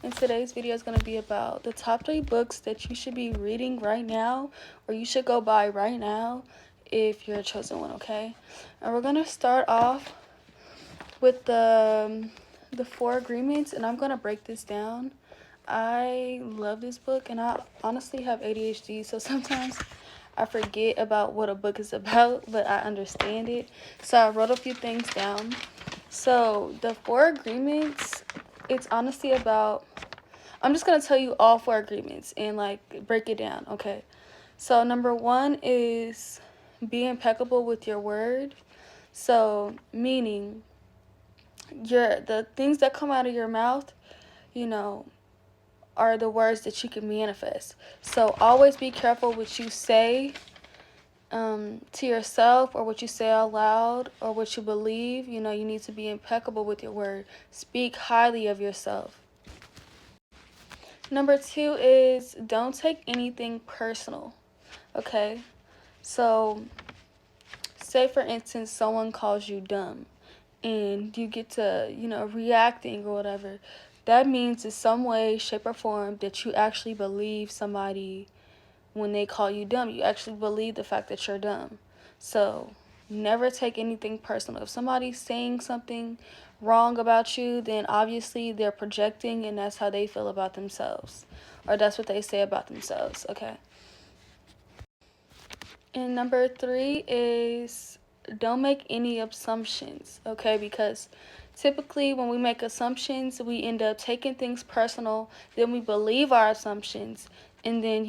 And today's video is going to be about the top 3 books that you should be reading right now, or you should go buy right now if you're a chosen one, okay? And we're going to start off with the 4 agreements, and I'm going to break this down. I love this book, and I honestly have ADHD, so sometimes I forget about what a book is about, but I understand it. So I wrote a few things down. So the 4 agreements, it's honestly about, I'm just going to tell you all 4 agreements and like break it down, okay? So number 1 is be impeccable with your word. So meaning the things that come out of your mouth, are the words that you can manifest. So always be careful what you say to yourself, or what you say out loud, or what you believe. You need to be impeccable with your word. Speak highly of yourself. Number 2 is don't take anything personal. Okay? So say for instance someone calls you dumb and you get to, reacting or whatever. That means in some way, shape, or form that you actually believe somebody when they call you dumb. You actually believe the fact that you're dumb. So never take anything personal. If somebody's saying something wrong about you, then obviously they're projecting, and that's how they feel about themselves. Or that's what they say about themselves, okay? And number 3 is don't make any assumptions, okay? Because typically when we make assumptions, we end up taking things personal, then we believe our assumptions, and then,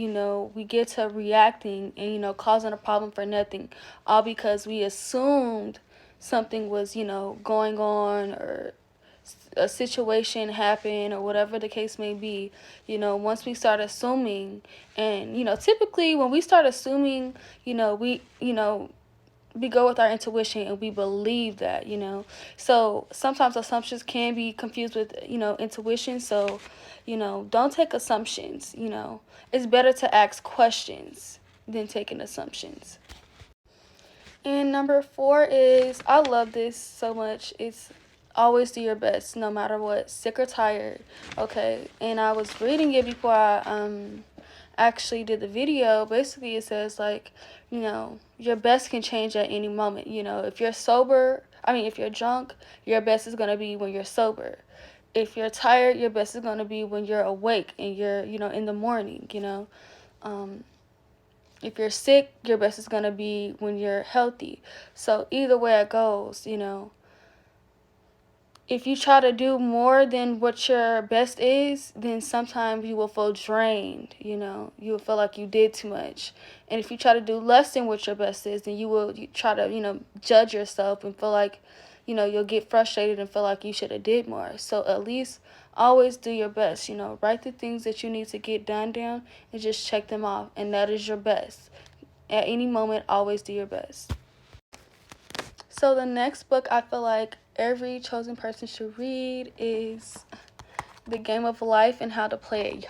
we get to reacting and, causing a problem for nothing, all because we assumed something was, going on, or a situation happened, or whatever the case may be. Once we start assuming, and typically when we start assuming, we go with our intuition and we believe that. So sometimes assumptions can be confused with intuition. So don't take assumptions. It's better to ask questions than taking assumptions. And number 4 is, I love this so much, it's always do your best no matter what, sick or tired, okay? And I was reading it before I actually did the video. Basically it says your best can change at any moment. If you're drunk, your best is going to be when you're sober. If you're tired, your best is going to be when you're awake and you're in the morning. If you're sick, your best is going to be when you're healthy. So either way it goes, if you try to do more than what your best is, then sometimes you will feel drained. You will feel like you did too much. And if you try to do less than what your best is, then you try to, judge yourself and feel like, you'll get frustrated and feel like you should have did more. So at least always do your best. Write the things that you need to get done down and just check them off. And that is your best. At any moment, always do your best. So the next book I feel like every chosen person should read is The Game of Life and How to Play It.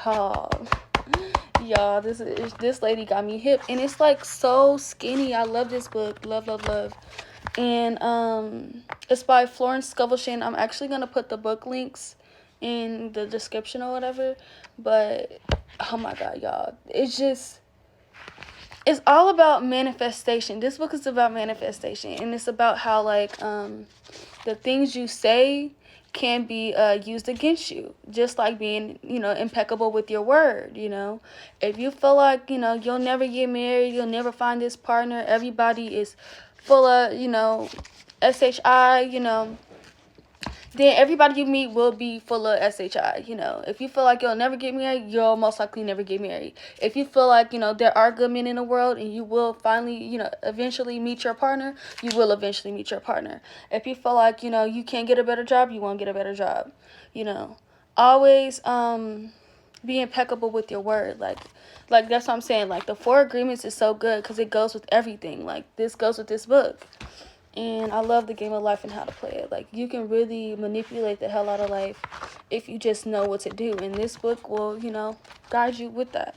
Y'all, this lady got me hip, and it's like so skinny. I love this book. Love. And it's by Florence Scovel. I'm actually gonna put the book links in the description or whatever. But oh my god, y'all, it's all about manifestation. This book is about manifestation, and it's about how the things you say can be used against you, just like being impeccable with your word. If you feel like you'll never get married, you'll never find this partner, everybody is full of SHI, then everybody you meet will be full of SHI. If you feel like you'll never get married, you'll most likely never get married. If you feel like, there are good men in the world and you will finally, eventually meet your partner, you will eventually meet your partner. If you feel like, you can't get a better job, you won't get a better job. Always be impeccable with your word. Like that's what I'm saying. Like the 4 agreements is so good because it goes with everything. Like this goes with this book. And I love The Game of Life and How to Play it. Like, you can really manipulate the hell out of life if you just know what to do. And this book will, guide you with that,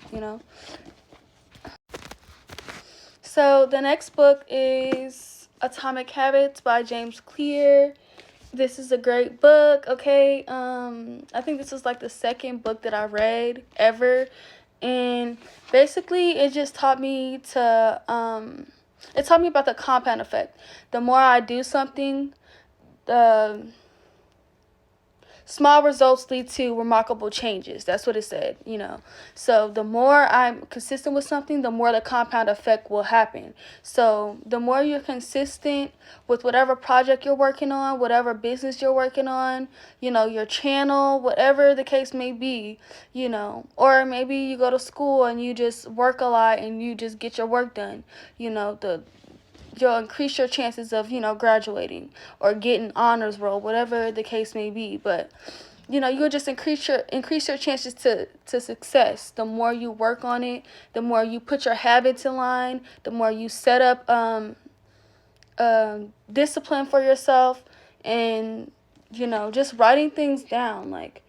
So, the next book is Atomic Habits by James Clear. This is a great book, okay? I think this was like the second book that I read ever. And basically it just taught me to it taught me about the compound effect. The more I do something, the small results lead to remarkable changes. That's what it said, you know. So the more I'm consistent with something, the more the compound effect will happen. So the more you're consistent with whatever project you're working on, whatever business you're working on, you know, your channel, whatever the case may be, you know, or maybe you go to school and you just work a lot and you just get your work done, you know, you'll increase your chances of, you know, graduating or getting honors roll, whatever the case may be. But, you know, you'll just increase your chances to success. The more you work on it, the more you put your habits in line, the more you set up discipline for yourself, and, you know, just writing things down. Like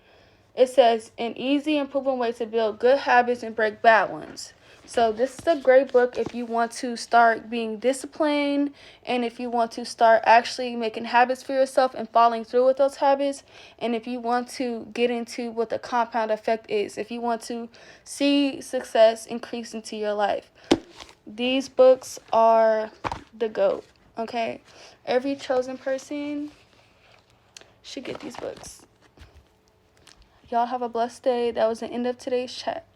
it says, an easy and proven way to build good habits and break bad ones. So this is a great book if you want to start being disciplined, and if you want to start actually making habits for yourself and following through with those habits, and if you want to get into what the compound effect is, if you want to see success increase into your life. These books are the GOAT, okay? Every chosen person should get these books. Y'all have a blessed day. That was the end of today's chat.